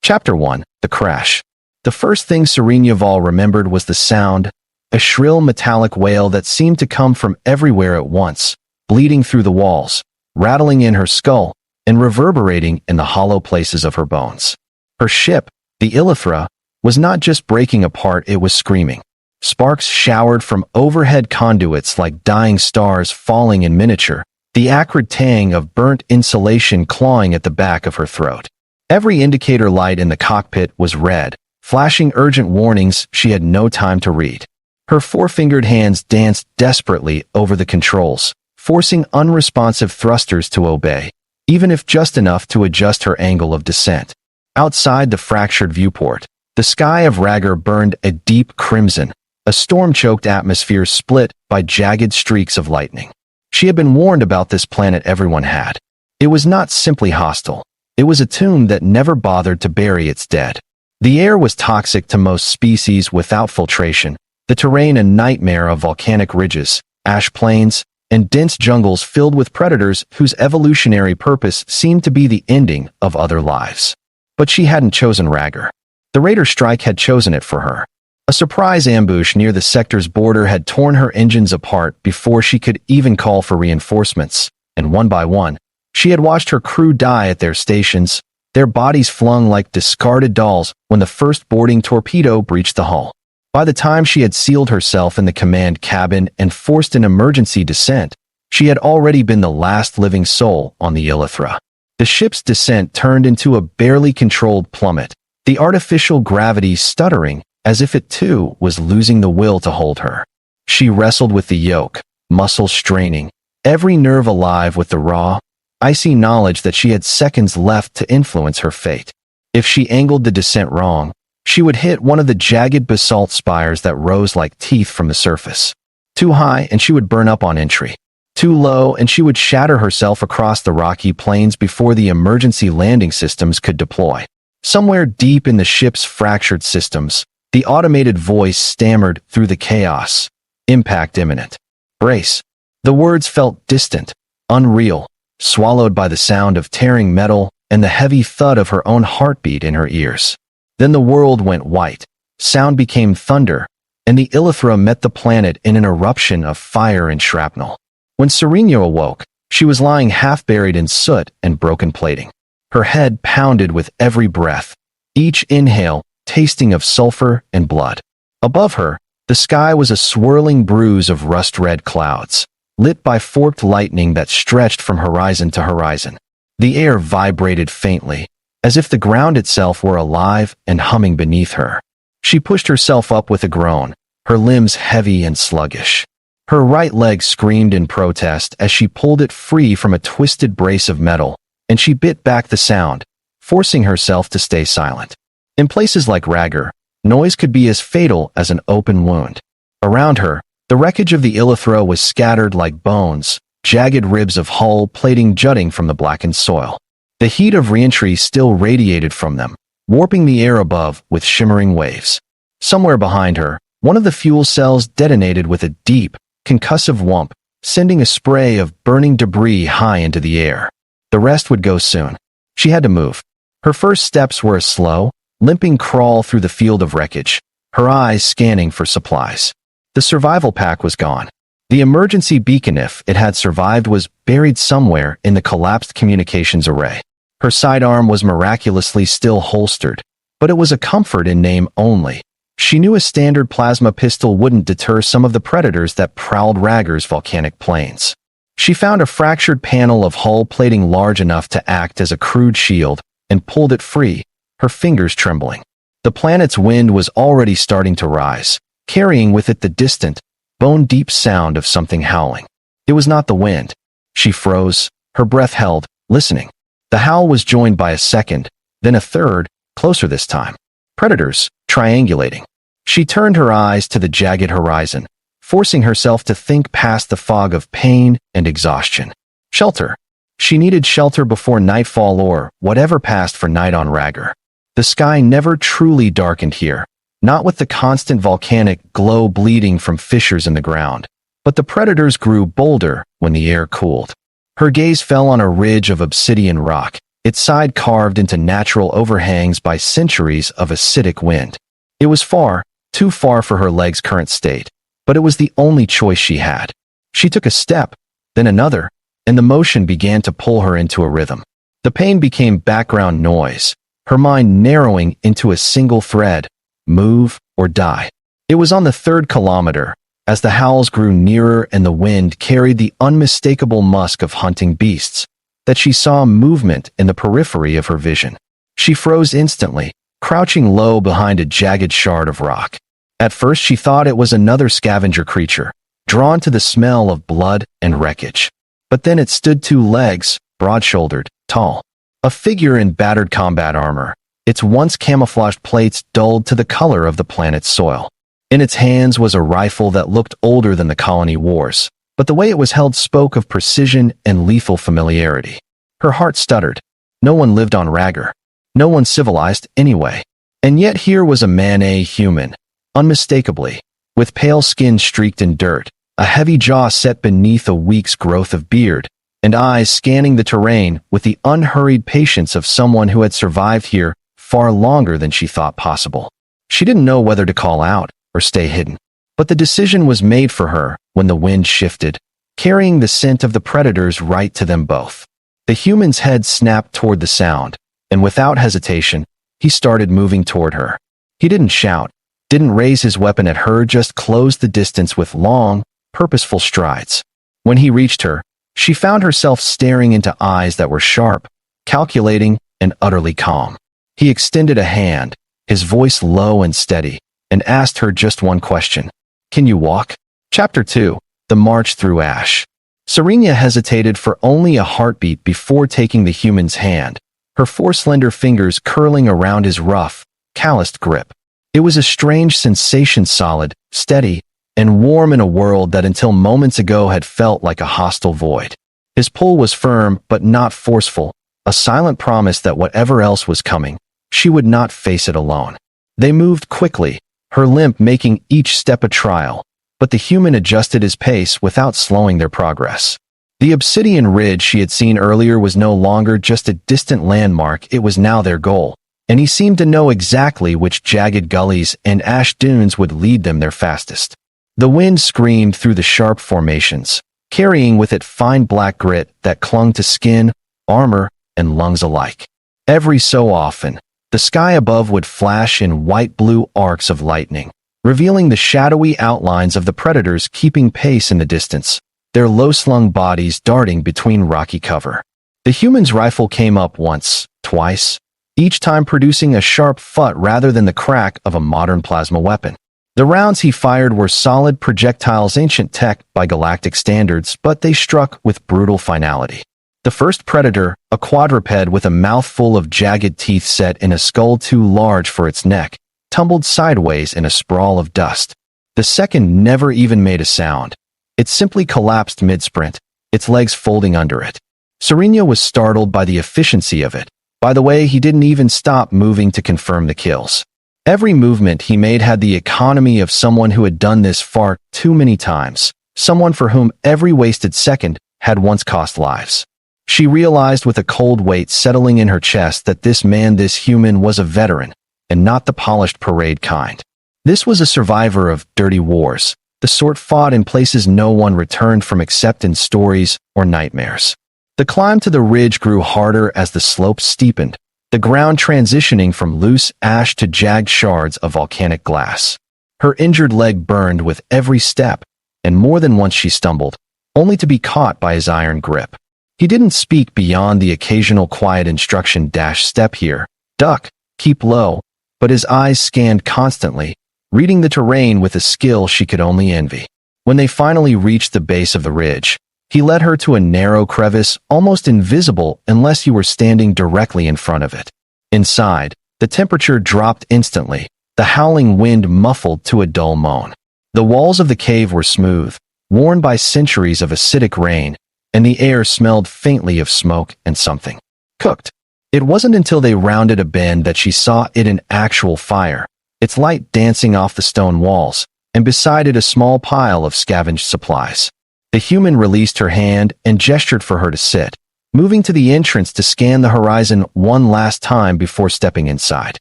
Chapter 1. The Crash. The first thing Sereniaval remembered was the sound, a shrill metallic wail that seemed to come from everywhere at once, bleeding through the walls, rattling in her skull, and reverberating in the hollow places of her bones. Her ship, the Illithra, was not just breaking apart, it was screaming. Sparks showered from overhead conduits like dying stars falling in miniature, the acrid tang of burnt insulation clawing at the back of her throat. Every indicator light in the cockpit was red, flashing urgent warnings she had no time to read. Her four-fingered hands danced desperately over the controls, forcing unresponsive thrusters to obey, even if just enough to adjust her angle of descent. Outside the fractured viewport, the sky of Ragar burned a deep crimson, a storm-choked atmosphere split by jagged streaks of lightning. She had been warned about this planet, everyone had. It was not simply hostile. It was a tomb that never bothered to bury its dead. The air was toxic to most species without filtration, the terrain a nightmare of volcanic ridges, ash plains, and dense jungles filled with predators whose evolutionary purpose seemed to be the ending of other lives. But she hadn't chosen Ragar. The Raider strike had chosen it for her. A surprise ambush near the sector's border had torn her engines apart before she could even call for reinforcements, and one by one, she had watched her crew die at their stations, their bodies flung like discarded dolls when the first boarding torpedo breached the hull. By the time she had sealed herself in the command cabin and forced an emergency descent, she had already been the last living soul on the Illithra. The ship's descent turned into a barely controlled plummet, the artificial gravity stuttering as if it too was losing the will to hold her. She wrestled with the yoke, muscles straining, every nerve alive with the raw, icy knowledge that she had seconds left to influence her fate. If she angled the descent wrong, she would hit one of the jagged basalt spires that rose like teeth from the surface. Too high, and she would burn up on entry. Too low, and she would shatter herself across the rocky plains before the emergency landing systems could deploy. Somewhere deep in the ship's fractured systems, the automated voice stammered through the chaos. Impact imminent. Brace. The words felt distant, unreal, swallowed by the sound of tearing metal and the heavy thud of her own heartbeat in her ears. Then the world went white. Sound became thunder, and the Illithra met the planet in an eruption of fire and shrapnel. When Serena awoke, she was lying half-buried in soot and broken plating. Her head pounded with every breath, each inhale tasting of sulfur and blood. Above her, the sky was a swirling bruise of rust-red clouds, lit by forked lightning that stretched from horizon to horizon. The air vibrated faintly, as if the ground itself were alive and humming beneath her. She pushed herself up with a groan, her limbs heavy and sluggish. Her right leg screamed in protest as she pulled it free from a twisted brace of metal, and she bit back the sound, forcing herself to stay silent. In places like Ragar, noise could be as fatal as an open wound. Around her, the wreckage of the Illithra was scattered like bones, jagged ribs of hull plating jutting from the blackened soil. The heat of reentry still radiated from them, warping the air above with shimmering waves. Somewhere behind her, one of the fuel cells detonated with a deep, concussive whump, sending a spray of burning debris high into the air. The rest would go soon. She had to move. Her first steps were a slow, limping crawl through the field of wreckage, her eyes scanning for supplies. The survival pack was gone. The emergency beacon, if it had survived, was buried somewhere in the collapsed communications array. Her sidearm was miraculously still holstered, but it was a comfort in name only. She knew a standard plasma pistol wouldn't deter some of the predators that prowled Ragar's volcanic plains. She found a fractured panel of hull plating large enough to act as a crude shield and pulled it free, her fingers trembling. The planet's wind was already starting to rise, carrying with it the distant, bone-deep sound of something howling. It was not the wind. She froze, her breath held, listening. The howl was joined by a second, then a third, closer this time. Predators, triangulating. She turned her eyes to the jagged horizon, forcing herself to think past the fog of pain and exhaustion. Shelter. She needed shelter before nightfall or whatever passed for night on Ragar. The sky never truly darkened here, not with the constant volcanic glow bleeding from fissures in the ground, but the predators grew bolder when the air cooled. Her gaze fell on a ridge of obsidian rock, its side carved into natural overhangs by centuries of acidic wind. It was far, too far for her leg's current state, but it was the only choice she had. She took a step, then another, and the motion began to pull her into a rhythm. The pain became background noise, her mind narrowing into a single thread: move or die. It was on the 3rd kilometer, as the howls grew nearer and the wind carried the unmistakable musk of hunting beasts, that she saw movement in the periphery of her vision. She froze instantly, crouching low behind a jagged shard of rock. At first she thought it was another scavenger creature, drawn to the smell of blood and wreckage. But then it stood 2 legs, broad-shouldered, tall. A figure in battered combat armor, its once camouflaged plates dulled to the color of the planet's soil. In its hands was a rifle that looked older than the colony wars, but the way it was held spoke of precision and lethal familiarity. Her heart stuttered. No one lived on Raggar. No one civilized anyway. And yet here was a man, a human, unmistakably, with pale skin streaked in dirt, a heavy jaw set beneath a week's growth of beard, and eyes scanning the terrain with the unhurried patience of someone who had survived here far longer than she thought possible. She didn't know whether to call out or stay hidden, but the decision was made for her when the wind shifted, carrying the scent of the predators right to them both. The human's head snapped toward the sound, and without hesitation, he started moving toward her. He didn't shout, didn't raise his weapon at her, just closed the distance with long, purposeful strides. When he reached her, she found herself staring into eyes that were sharp, calculating, and utterly calm. He extended a hand, his voice low and steady, and asked her just one question. "Can you walk?" Chapter 2. The March Through Ash. Serenia hesitated for only a heartbeat before taking the human's hand, her 4 slender fingers curling around his rough, calloused grip. It was a strange sensation, solid, steady, and warm in a world that until moments ago had felt like a hostile void. His pull was firm but not forceful, a silent promise that whatever else was coming, she would not face it alone. They moved quickly, her limp making each step a trial, but the human adjusted his pace without slowing their progress. The obsidian ridge she had seen earlier was no longer just a distant landmark, it was now their goal, and he seemed to know exactly which jagged gullies and ash dunes would lead them there fastest. The wind screamed through the sharp formations, carrying with it fine black grit that clung to skin, armor, and lungs alike. Every so often, the sky above would flash in white-blue arcs of lightning, revealing the shadowy outlines of the predators keeping pace in the distance, their low-slung bodies darting between rocky cover. The human's rifle came up once, twice, each time producing a sharp phut rather than the crack of a modern plasma weapon. The rounds he fired were solid projectiles, ancient tech by galactic standards, but they struck with brutal finality. The first predator, a quadruped with a mouthful of jagged teeth set in a skull too large for its neck, tumbled sideways in a sprawl of dust. The second never even made a sound. It simply collapsed mid-sprint, its legs folding under it. Serenia was startled by the efficiency of it. By the way, he didn't even stop moving to confirm the kills. Every movement he made had the economy of someone who had done this far too many times, someone for whom every wasted second had once cost lives. She realized with a cold weight settling in her chest that this man, this human, was a veteran, and not the polished parade kind. This was a survivor of dirty wars, the sort fought in places no one returned from except in stories or nightmares. The climb to the ridge grew harder as the slopes steepened, the ground transitioning from loose ash to jagged shards of volcanic glass. Her injured leg burned with every step, and more than once she stumbled, only to be caught by his iron grip. He didn't speak beyond the occasional quiet instruction: step here, duck, keep low, but his eyes scanned constantly, reading the terrain with a skill she could only envy. When they finally reached the base of the ridge, he led her to a narrow crevice, almost invisible unless you were standing directly in front of it. Inside, the temperature dropped instantly, the howling wind muffled to a dull moan. The walls of the cave were smooth, worn by centuries of acidic rain, and the air smelled faintly of smoke and something cooked. It wasn't until they rounded a bend that she saw it in actual fire, its light dancing off the stone walls, and beside it a small pile of scavenged supplies. The human released her hand and gestured for her to sit, moving to the entrance to scan the horizon one last time before stepping inside.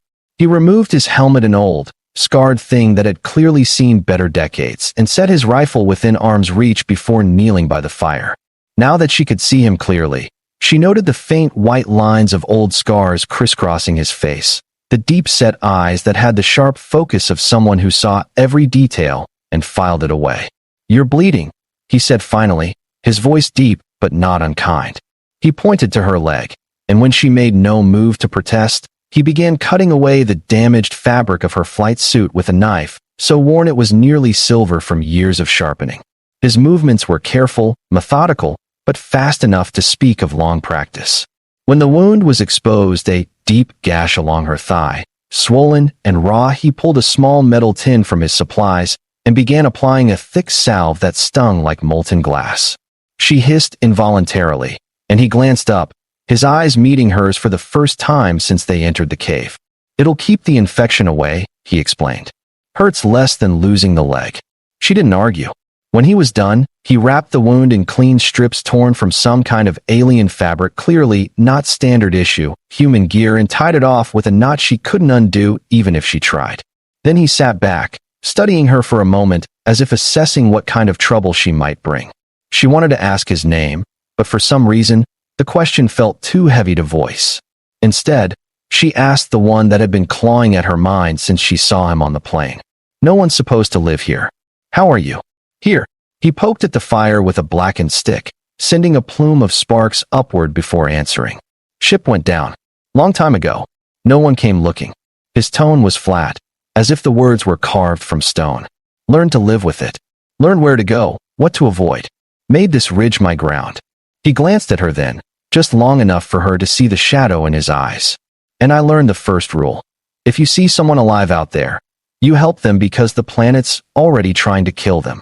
He removed his helmet, an old, scarred thing that had clearly seen better decades, and set his rifle within arm's reach before kneeling by the fire. Now that she could see him clearly, she noted the faint white lines of old scars crisscrossing his face, the deep-set eyes that had the sharp focus of someone who saw every detail and filed it away. "You're bleeding," he said finally, his voice deep but not unkind. He pointed to her leg, and when she made no move to protest, he began cutting away the damaged fabric of her flight suit with a knife, so worn it was nearly silver from years of sharpening. His movements were careful, methodical, but fast enough to speak of long practice. When the wound was exposed, a deep gash along her thigh, swollen and raw, he pulled a small metal tin from his supplies and began applying a thick salve that stung like molten glass. She hissed involuntarily, and he glanced up, his eyes meeting hers for the first time since they entered the cave. "It'll keep the infection away," he explained. "Hurts less than losing the leg." She didn't argue. When he was done, he wrapped the wound in clean strips torn from some kind of alien fabric, clearly not standard issue, human gear, and tied it off with a knot she couldn't undo even if she tried. Then he sat back, studying her for a moment, as if assessing what kind of trouble she might bring. She wanted to ask his name, but for some reason, the question felt too heavy to voice. Instead, she asked the one that had been clawing at her mind since she saw him on the plane. "No one's supposed to live here. How are you?" "Here." He poked at the fire with a blackened stick, sending a plume of sparks upward before answering. "Ship went down. Long time ago. No one came looking." His tone was flat, as if the words were carved from stone. "Learn to live with it. Learn where to go, what to avoid. Made this ridge my ground." He glanced at her then, just long enough for her to see the shadow in his eyes. "And I learned the first rule. If you see someone alive out there, you help them because the planet's already trying to kill them."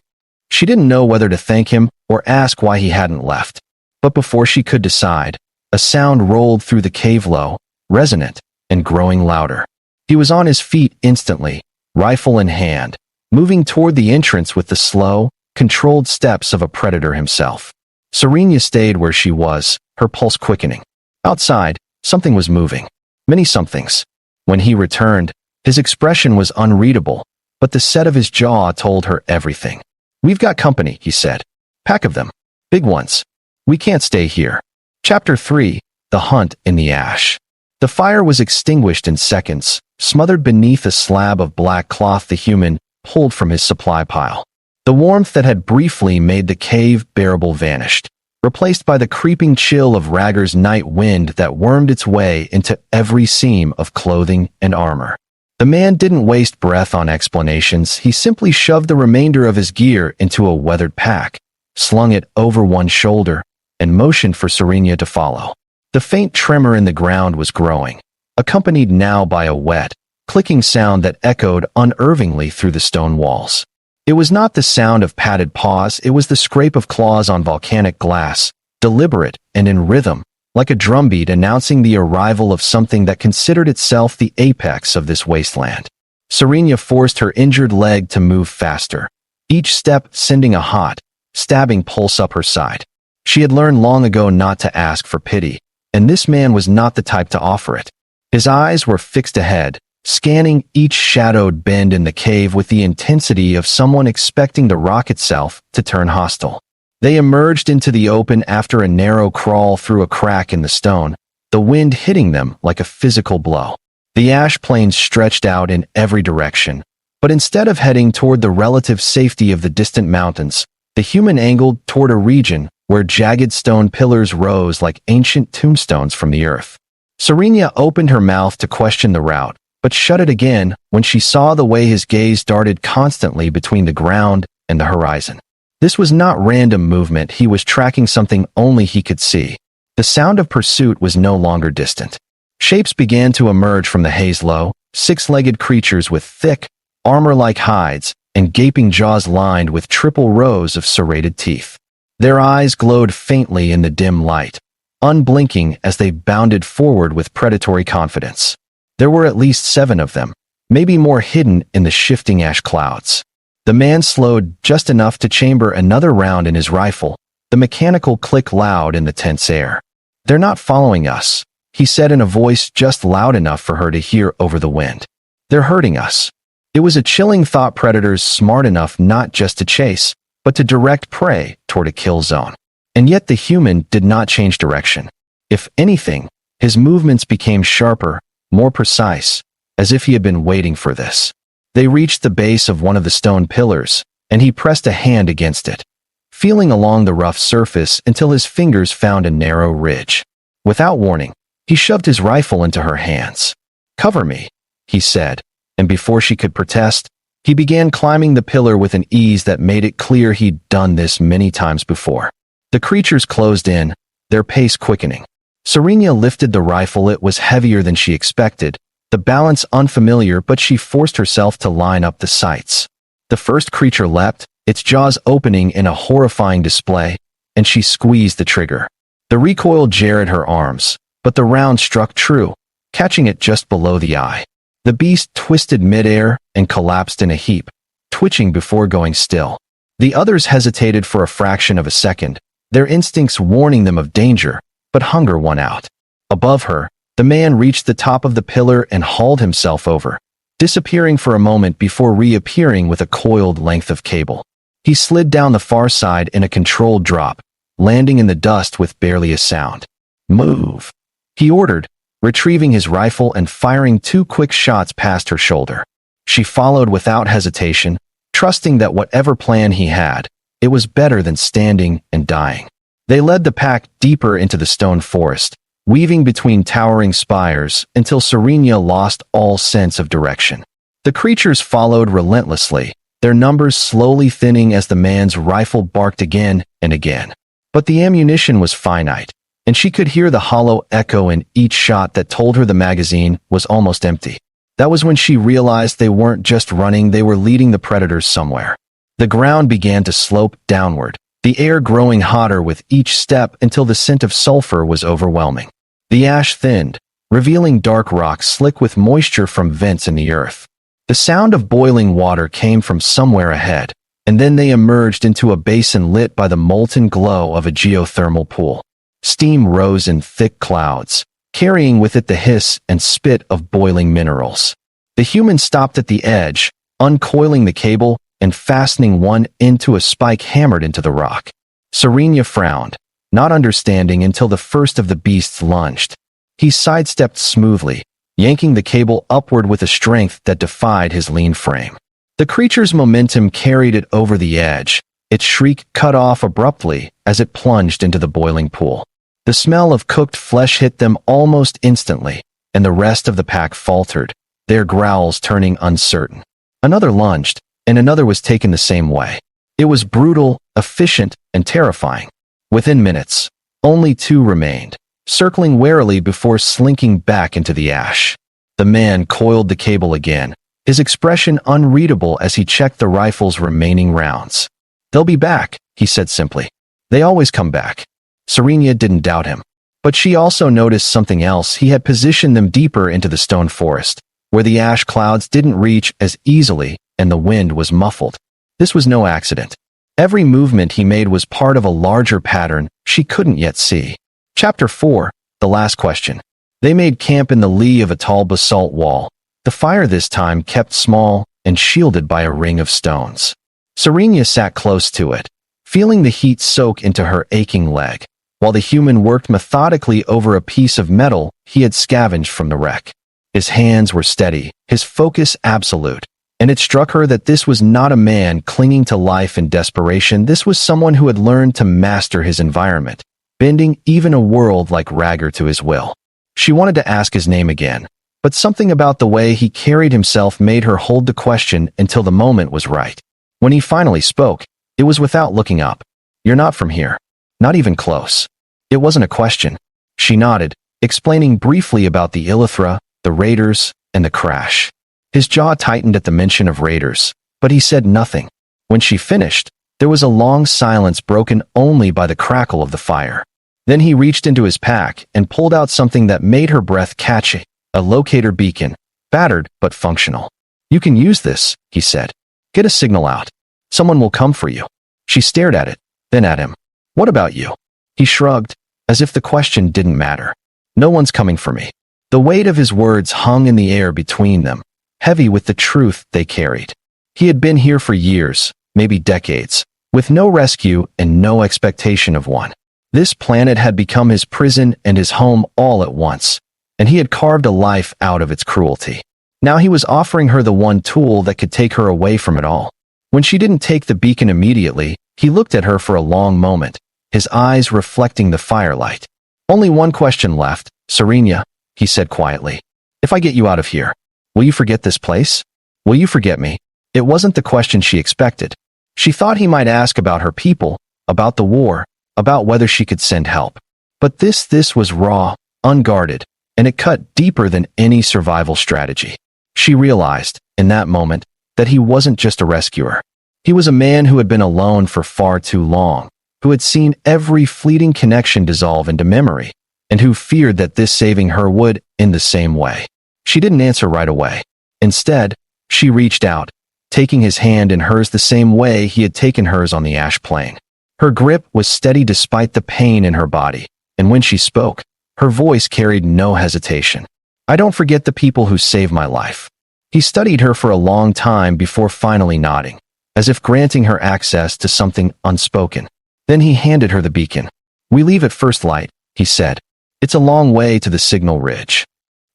She didn't know whether to thank him or ask why he hadn't left. But before she could decide, a sound rolled through the cave, low, resonant, and growing louder. He was on his feet instantly, rifle in hand, moving toward the entrance with the slow, controlled steps of a predator himself. Serena stayed where she was, her pulse quickening. Outside, something was moving. Many somethings. When he returned, his expression was unreadable, but the set of his jaw told her everything. "We've got company," he said. "Pack of them. Big ones. We can't stay here." Chapter 3: The Hunt in the Ash. The fire was extinguished in seconds, smothered beneath a slab of black cloth the human pulled from his supply pile. The warmth that had briefly made the cave bearable vanished, replaced by the creeping chill of Raggar's night wind that wormed its way into every seam of clothing and armor. The man didn't waste breath on explanations. He simply shoved the remainder of his gear into a weathered pack, slung it over one shoulder, and motioned for Serena to follow. The faint tremor in the ground was growing, accompanied now by a wet, clicking sound that echoed unervingly through the stone walls. It was not the sound of padded paws, it was the scrape of claws on volcanic glass, deliberate and in rhythm, like a drumbeat announcing the arrival of something that considered itself the apex of this wasteland. Serena forced her injured leg to move faster, each step sending a hot, stabbing pulse up her side. She had learned long ago not to ask for pity, and this man was not the type to offer it. His eyes were fixed ahead, scanning each shadowed bend in the cave with the intensity of someone expecting the rock itself to turn hostile. They emerged into the open after a narrow crawl through a crack in the stone, the wind hitting them like a physical blow. The ash plains stretched out in every direction, but instead of heading toward the relative safety of the distant mountains, the human angled toward a region where jagged stone pillars rose like ancient tombstones from the earth. Serena opened her mouth to question the route, but shut it again when she saw the way his gaze darted constantly between the ground and the horizon. This was not random movement, he was tracking something only he could see. The sound of pursuit was no longer distant. Shapes began to emerge from the haze, low, six-legged creatures with thick, armor-like hides and gaping jaws lined with triple rows of serrated teeth. Their eyes glowed faintly in the dim light, unblinking as they bounded forward with predatory confidence. There were at least 7 of them, maybe more hidden in the shifting ash clouds. The man slowed just enough to chamber another round in his rifle, the mechanical click loud in the tense air. "They're not following us," he said in a voice just loud enough for her to hear over the wind. "They're hurting us." It was a chilling thought, predators smart enough not just to chase, but to direct prey toward a kill zone. And yet the human did not change direction. If anything, his movements became sharper, more precise, as if he had been waiting for this. They reached the base of one of the stone pillars, and he pressed a hand against it, feeling along the rough surface until his fingers found a narrow ridge. Without warning, he shoved his rifle into her hands. "Cover me," he said, and before she could protest, he began climbing the pillar with an ease that made it clear he'd done this many times before. The creatures closed in, their pace quickening. Serena lifted the rifle. It was heavier than she expected, the balance unfamiliar, but she forced herself to line up the sights. The first creature leapt, its jaws opening in a horrifying display, and she squeezed the trigger. The recoil jarred her arms, but the round struck true, catching it just below the eye. The beast twisted midair and collapsed in a heap, twitching before going still. The others hesitated for a fraction of a second, their instincts warning them of danger, but hunger won out. Above her, the man reached the top of the pillar and hauled himself over, disappearing for a moment before reappearing with a coiled length of cable. He slid down the far side in a controlled drop, landing in the dust with barely a sound. "Move," he ordered, retrieving his rifle and firing 2 quick shots past her shoulder. She followed without hesitation, trusting that whatever plan he had, it was better than standing and dying. They led the pack deeper into the stone forest, weaving between towering spires until Serena lost all sense of direction. The creatures followed relentlessly, their numbers slowly thinning as the man's rifle barked again and again. But the ammunition was finite, and she could hear the hollow echo in each shot that told her the magazine was almost empty. That was when she realized they weren't just running, they were leading the predators somewhere. The ground began to slope downward, the air growing hotter with each step until the scent of sulfur was overwhelming. The ash thinned, revealing dark rock slick with moisture from vents in the earth. The sound of boiling water came from somewhere ahead, and then they emerged into a basin lit by the molten glow of a geothermal pool. Steam rose in thick clouds, carrying with it the hiss and spit of boiling minerals. The human stopped at the edge, uncoiling the cable and fastening one into a spike hammered into the rock. Serena frowned, not understanding until the first of the beasts lunged. He sidestepped smoothly, yanking the cable upward with a strength that defied his lean frame. The creature's momentum carried it over the edge, its shriek cut off abruptly as it plunged into the boiling pool. The smell of cooked flesh hit them almost instantly, and the rest of the pack faltered, their growls turning uncertain. Another lunged, and another was taken the same way. It was brutal, efficient, and terrifying. Within minutes, only 2 remained, circling warily before slinking back into the ash. The man coiled the cable again, his expression unreadable as he checked the rifle's remaining rounds. "They'll be back," he said simply. "They always come back." Serena didn't doubt him. But she also noticed something else. He had positioned them deeper into the stone forest, where the ash clouds didn't reach as easily and the wind was muffled. This was no accident. Every movement he made was part of a larger pattern she couldn't yet see. Chapter 4, The Last Question. They made camp in the lee of a tall basalt wall, the fire this time kept small and shielded by a ring of stones. Serena sat close to it, feeling the heat soak into her aching leg, while the human worked methodically over a piece of metal he had scavenged from the wreck. His hands were steady, his focus absolute, and it struck her that this was not a man clinging to life in desperation. This was someone who had learned to master his environment, bending even a world like Ragger to his will. She wanted to ask his name again, but something about the way he carried himself made her hold the question until the moment was right. When he finally spoke, it was without looking up. "You're not from here. Not even close." It wasn't a question. She nodded, explaining briefly about the Illithra, the raiders, and the crash. His jaw tightened at the mention of raiders, but he said nothing. When she finished, there was a long silence broken only by the crackle of the fire. Then he reached into his pack and pulled out something that made her breath catch, a locator beacon, battered but functional. "You can use this," he said. "Get a signal out. Someone will come for you." She stared at it, then at him. "What about you?" He shrugged. as if the question didn't matter. No one's coming for me. The weight of his words hung in the air between them, heavy with the truth they carried. He had been here for years, maybe decades, with no rescue and no expectation of one. This planet had become his prison and his home all at once, and he had carved a life out of its cruelty. Now he was offering her the one tool that could take her away from it all. When she didn't take the beacon immediately, he looked at her for a long moment, his eyes reflecting the firelight. "Only one question left, Serenia," he said quietly. "If I get you out of here, will you forget this place? Will you forget me?" It wasn't the question she expected. She thought he might ask about her people, about the war, about whether she could send help. But this was raw, unguarded, and it cut deeper than any survival strategy. She realized, in that moment, that he wasn't just a rescuer. He was a man who had been alone for far too long, who had seen every fleeting connection dissolve into memory, and who feared that this saving her would in the same way. She didn't answer right away. Instead, she reached out, taking his hand in hers the same way he had taken hers on the ash plain. Her grip was steady despite the pain in her body, and when she spoke, her voice carried no hesitation. "I don't forget the people who saved my life." He studied her for a long time before finally nodding, as if granting her access to something unspoken. Then he handed her the beacon. "We leave at first light," he said. "It's a long way to the signal ridge."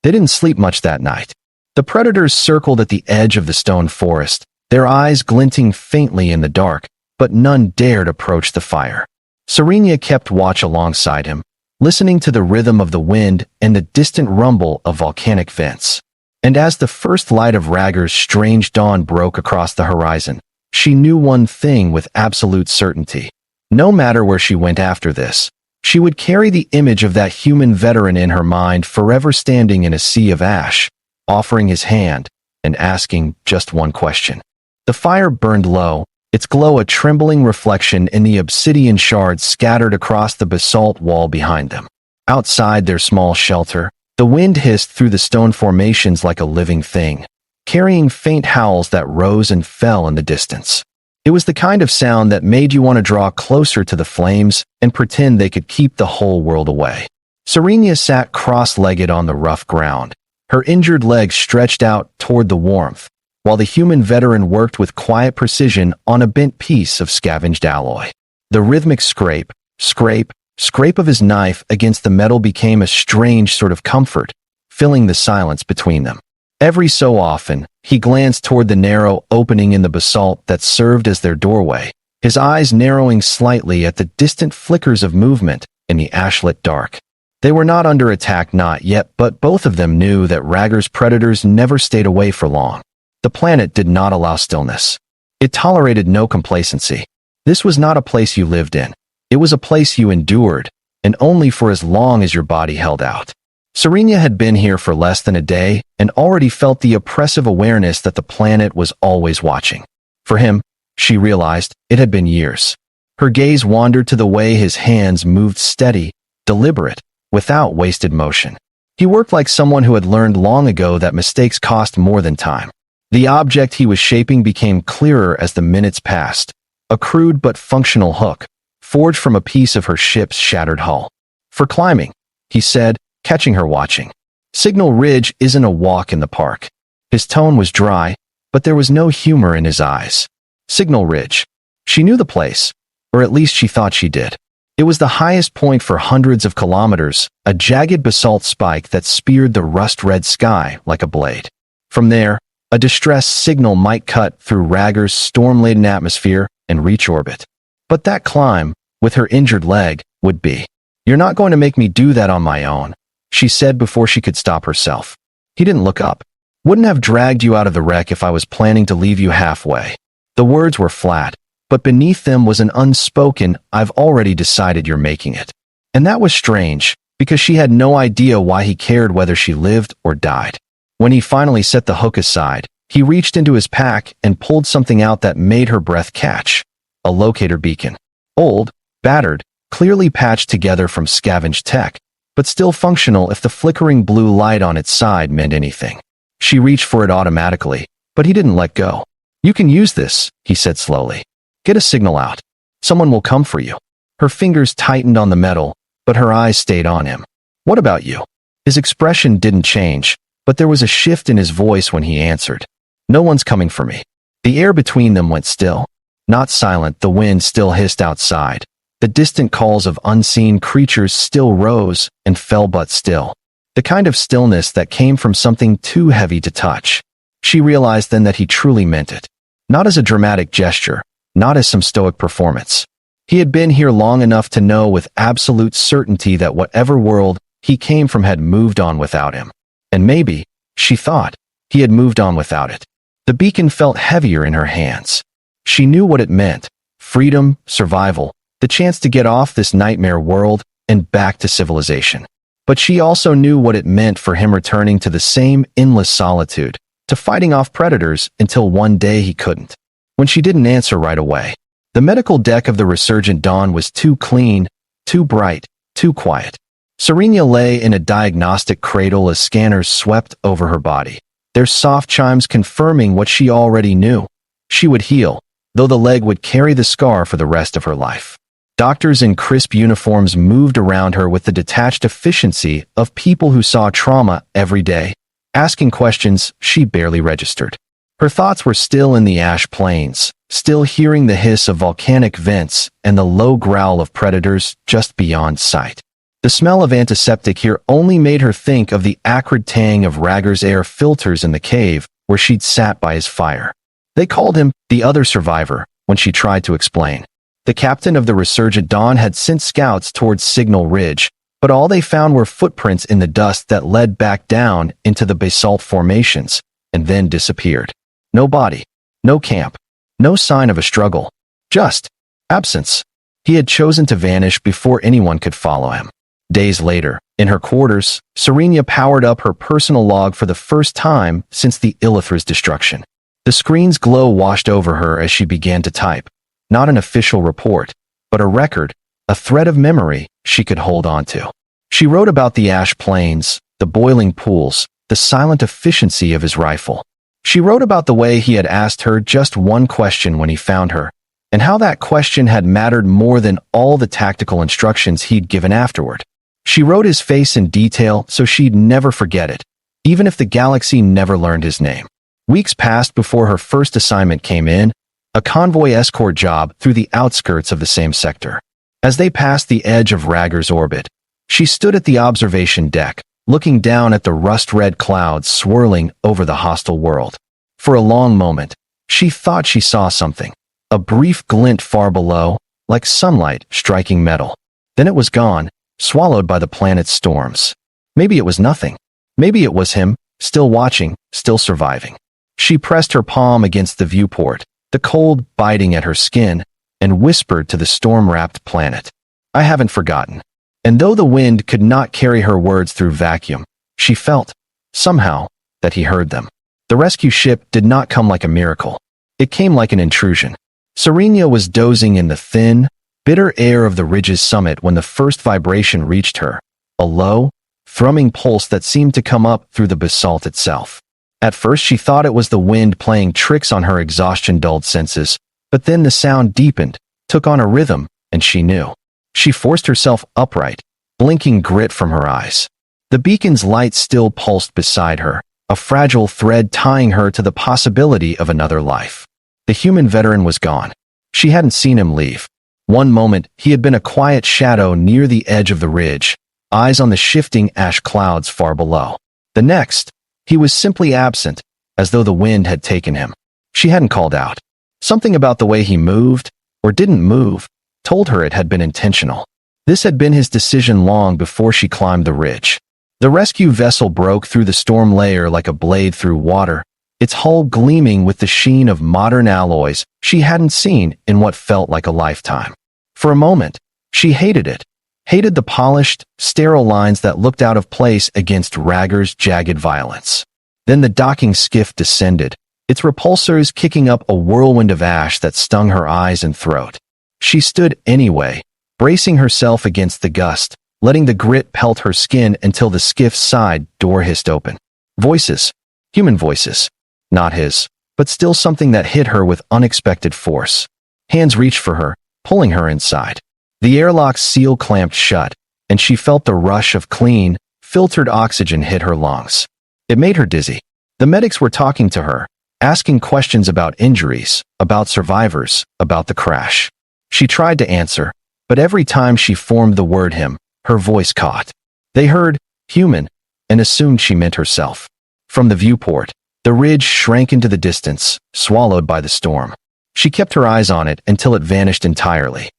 They didn't sleep much that night. The predators circled at the edge of the stone forest, their eyes glinting faintly in the dark, but none dared approach the fire. Serenia kept watch alongside him, listening to the rhythm of the wind and the distant rumble of volcanic vents. And as the first light of Raggar's strange dawn broke across the horizon, she knew one thing with absolute certainty. No matter where she went after this, she would carry the image of that human veteran in her mind, forever standing in a sea of ash, offering his hand and asking just one question. The fire burned low, its glow a trembling reflection in the obsidian shards scattered across the basalt wall behind them. Outside their small shelter, the wind hissed through the stone formations like a living thing, carrying faint howls that rose and fell in the distance. It was the kind of sound that made you want to draw closer to the flames and pretend they could keep the whole world away. Serenia sat cross-legged on the rough ground, her injured legs stretched out toward the warmth, while the human veteran worked with quiet precision on a bent piece of scavenged alloy. The rhythmic scrape, scrape of his knife against the metal became a strange sort of comfort, filling the silence between them. Every so often, he glanced toward the narrow opening in the basalt that served as their doorway, his eyes narrowing slightly at the distant flickers of movement in the ashlit dark. They were not under attack, not yet, but both of them knew that Raggar's predators never stayed away for long. The planet did not allow stillness. It tolerated no complacency. This was not a place you lived in. It was a place you endured, and only for as long as your body held out. Serenia had been here for less than a day and already felt the oppressive awareness that the planet was always watching. For him, she realized, it had been years. Her gaze wandered to the way his hands moved, steady, deliberate, without wasted motion. He worked like someone who had learned long ago that mistakes cost more than time. The object he was shaping became clearer as the minutes passed, a crude but functional hook, forged from a piece of her ship's shattered hull. "For climbing," he said, catching her watching. "Signal Ridge isn't a walk in the park." His tone was dry, but there was no humor in his eyes. Signal Ridge. She knew the place, or at least she thought she did. It was the highest point for hundreds of kilometers, a jagged basalt spike that speared the rust-red sky like a blade. From there, a distress signal might cut through Raggar's storm-laden atmosphere and reach orbit. But that climb, with her injured leg, would be. "You're not going to make me do that on my own," she said before she could stop herself. He didn't look up. "Wouldn't have dragged you out of the wreck if I was planning to leave you halfway." The words were flat, but beneath them was an unspoken, "I've already decided you're making it." And that was strange, because she had no idea why he cared whether she lived or died. When he finally set the hook aside, he reached into his pack and pulled something out that made her breath catch. A locator beacon. Old, battered, clearly patched together from scavenged tech, but still functional if the flickering blue light on its side meant anything. She reached for it automatically, but he didn't let go. "You can use this," he said slowly. "Get a signal out. Someone will come for you." Her fingers tightened on the metal, but her eyes stayed on him. "What about you?" His expression didn't change, but there was a shift in his voice when he answered. "No one's coming for me." The air between them went still. Not silent, the wind still hissed outside. The distant calls of unseen creatures still rose and fell, but still. The kind of stillness that came from something too heavy to touch. She realized then that he truly meant it. Not as a dramatic gesture, not as some stoic performance. He had been here long enough to know with absolute certainty that whatever world he came from had moved on without him. And maybe, she thought, he had moved on without it. The beacon felt heavier in her hands. She knew what it meant: freedom, survival, the chance to get off this nightmare world and back to civilization. But she also knew what it meant for him returning to the same endless solitude, to fighting off predators until one day he couldn't. When she didn't answer right away, the medical deck of the resurgent dawn was too clean, too bright, too quiet. Serena lay in a diagnostic cradle as scanners swept over her body, their soft chimes confirming what she already knew. She would heal, though the leg would carry the scar for the rest of her life. Doctors in crisp uniforms moved around her with the detached efficiency of people who saw trauma every day, asking questions she barely registered. Her thoughts were still in the ash plains, still hearing the hiss of volcanic vents and the low growl of predators just beyond sight. The smell of antiseptic here only made her think of the acrid tang of Ragger's air filters in the cave where she'd sat by his fire. They called him the other survivor when she tried to explain. The captain of the resurgent dawn had sent scouts towards Signal Ridge, but all they found were footprints in the dust that led back down into the basalt formations, and then disappeared. No body, no camp, no sign of a struggle, just absence. He had chosen to vanish before anyone could follow him. Days later, in her quarters, Serena powered up her personal log for the first time since the Illithra's destruction. The screen's glow washed over her as she began to type. Not an official report, but a record, a thread of memory she could hold on to. She wrote about the ash plains, the boiling pools, the silent efficiency of his rifle. She wrote about the way he had asked her just one question when he found her, and how that question had mattered more than all the tactical instructions he'd given afterward. She wrote his face in detail so she'd never forget it, even if the galaxy never learned his name. Weeks passed before her first assignment came in, a convoy escort job through the outskirts of the same sector. As they passed the edge of Ragger's orbit, she stood at the observation deck, looking down at the rust-red clouds swirling over the hostile world. For a long moment, she thought she saw something, a brief glint far below, like sunlight striking metal. Then it was gone, swallowed by the planet's storms. Maybe it was nothing. Maybe it was him, still watching, still surviving. She pressed her palm against the viewport, the cold biting at her skin, and whispered to the storm-wrapped planet, "I haven't forgotten." And though the wind could not carry her words through vacuum, she felt, somehow, that he heard them. The rescue ship did not come like a miracle. It came like an intrusion. Serena was dozing in the thin, bitter air of the ridge's summit when the first vibration reached her, a low, thrumming pulse that seemed to come up through the basalt itself. At first she thought it was the wind playing tricks on her exhaustion-dulled senses, but then the sound deepened, took on a rhythm, and she knew. She forced herself upright, blinking grit from her eyes. The beacon's light still pulsed beside her, a fragile thread tying her to the possibility of another life. The human veteran was gone. She hadn't seen him leave. One moment, he had been a quiet shadow near the edge of the ridge, eyes on the shifting ash clouds far below. The next, he was simply absent, as though the wind had taken him. She hadn't called out. Something about the way he moved, or didn't move, told her it had been intentional. This had been his decision long before she climbed the ridge. The rescue vessel broke through the storm layer like a blade through water, its hull gleaming with the sheen of modern alloys she hadn't seen in what felt like a lifetime. For a moment, she hated it, hated the polished, sterile lines that looked out of place against Ragger's jagged violence. Then the docking skiff descended, its repulsors kicking up a whirlwind of ash that stung her eyes and throat. She stood anyway, bracing herself against the gust, letting the grit pelt her skin until the skiff's side door hissed open. Voices. Human voices. Not his, but still something that hit her with unexpected force. Hands reached for her, pulling her inside. The airlock's seal clamped shut, and she felt the rush of clean, filtered oxygen hit her lungs. It made her dizzy. The medics were talking to her, asking questions about injuries, about survivors, about the crash. She tried to answer, but every time she formed the word him, her voice caught. They heard human and assumed she meant herself. From the viewport, the ridge shrank into the distance, swallowed by the storm. She kept her eyes on it until it vanished entirely.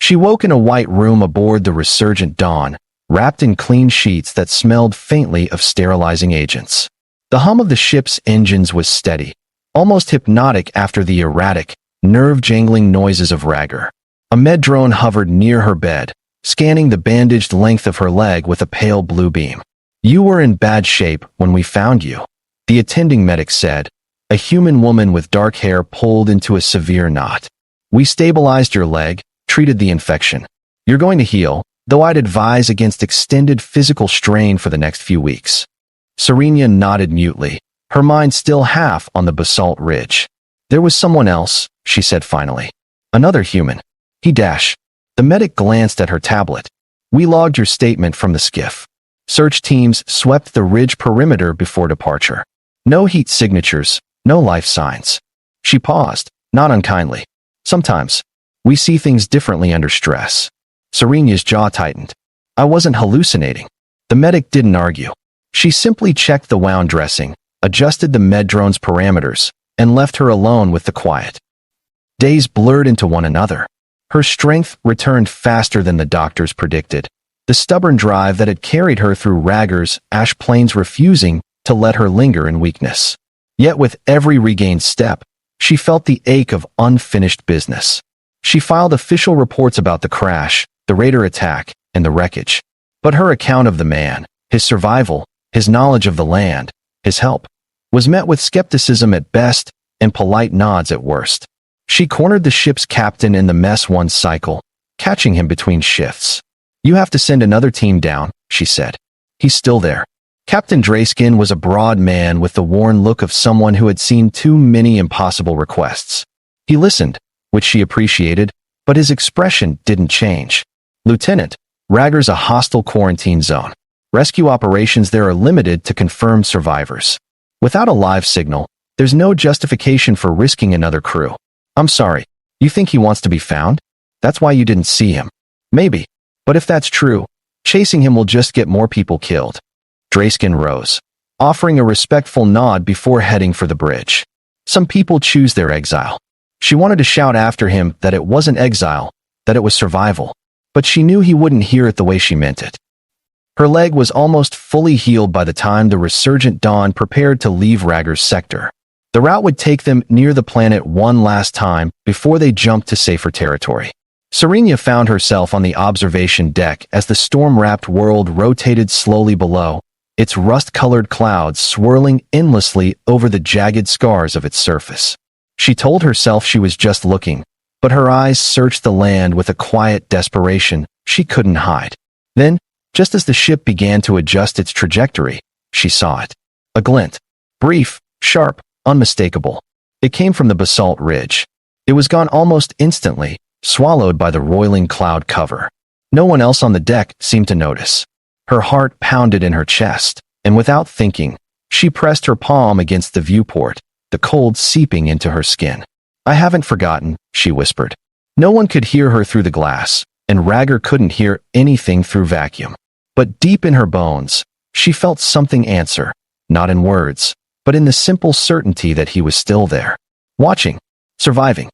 She woke in a white room aboard the resurgent dawn, wrapped in clean sheets that smelled faintly of sterilizing agents. The hum of the ship's engines was steady, almost hypnotic after the erratic, nerve-jangling noises of Ragger. A med drone hovered near her bed, scanning the bandaged length of her leg with a pale blue beam. "You were in bad shape when we found you," the attending medic said. A human woman with dark hair pulled into a severe knot. "We stabilized your leg, treated the infection. You're going to heal, though I'd advise against extended physical strain for the next few weeks." Serenia nodded mutely, her mind still half on the basalt ridge. "There was someone else," she said finally. "Another human." The medic glanced at her tablet. "We logged your statement from the skiff. Search teams swept the ridge perimeter before departure. No heat signatures, no life signs." She paused, not unkindly. "Sometimes, we see things differently under stress." Serenia's jaw tightened. "I wasn't hallucinating." The medic didn't argue. She simply checked the wound dressing, adjusted the med drone's parameters, and left her alone with the quiet. Days blurred into one another. Her strength returned faster than the doctors predicted, the stubborn drive that had carried her through Ragger's ash plains refusing to let her linger in weakness. Yet with every regained step, she felt the ache of unfinished business. She filed official reports about the crash, the raider attack, and the wreckage. But her account of the man, his survival, his knowledge of the land, his help, was met with skepticism at best and polite nods at worst. She cornered the ship's captain in the mess one cycle, catching him between shifts. "You have to send another team down," she said. "He's still there." Captain Drayskin was a broad man with the worn look of someone who had seen too many impossible requests. He listened, which she appreciated, but his expression didn't change. "Lieutenant, Ragger's a hostile quarantine zone. Rescue operations there are limited to confirmed survivors. Without a live signal, there's no justification for risking another crew." "I'm sorry, you think he wants to be found? That's why you didn't see him." "Maybe. But if that's true, chasing him will just get more people killed." Drayskin rose, offering a respectful nod before heading for the bridge. "Some people choose their exile." She wanted to shout after him that it wasn't exile, that it was survival, but she knew he wouldn't hear it the way she meant it. Her leg was almost fully healed by the time the resurgent dawn prepared to leave Ragger's sector. The route would take them near the planet one last time before they jumped to safer territory. Serenia found herself on the observation deck as the storm-wrapped world rotated slowly below, its rust-colored clouds swirling endlessly over the jagged scars of its surface. She told herself she was just looking, but her eyes searched the land with a quiet desperation she couldn't hide. Then, just as the ship began to adjust its trajectory, she saw it. A glint. Brief, sharp, unmistakable. It came from the basalt ridge. It was gone almost instantly, swallowed by the roiling cloud cover. No one else on the deck seemed to notice. Her heart pounded in her chest, and without thinking, she pressed her palm against the viewport, the cold seeping into her skin. "I haven't forgotten," she whispered. No one could hear her through the glass, and Ragger couldn't hear anything through vacuum. But deep in her bones, she felt something answer, not in words, but in the simple certainty that he was still there. Watching. Surviving.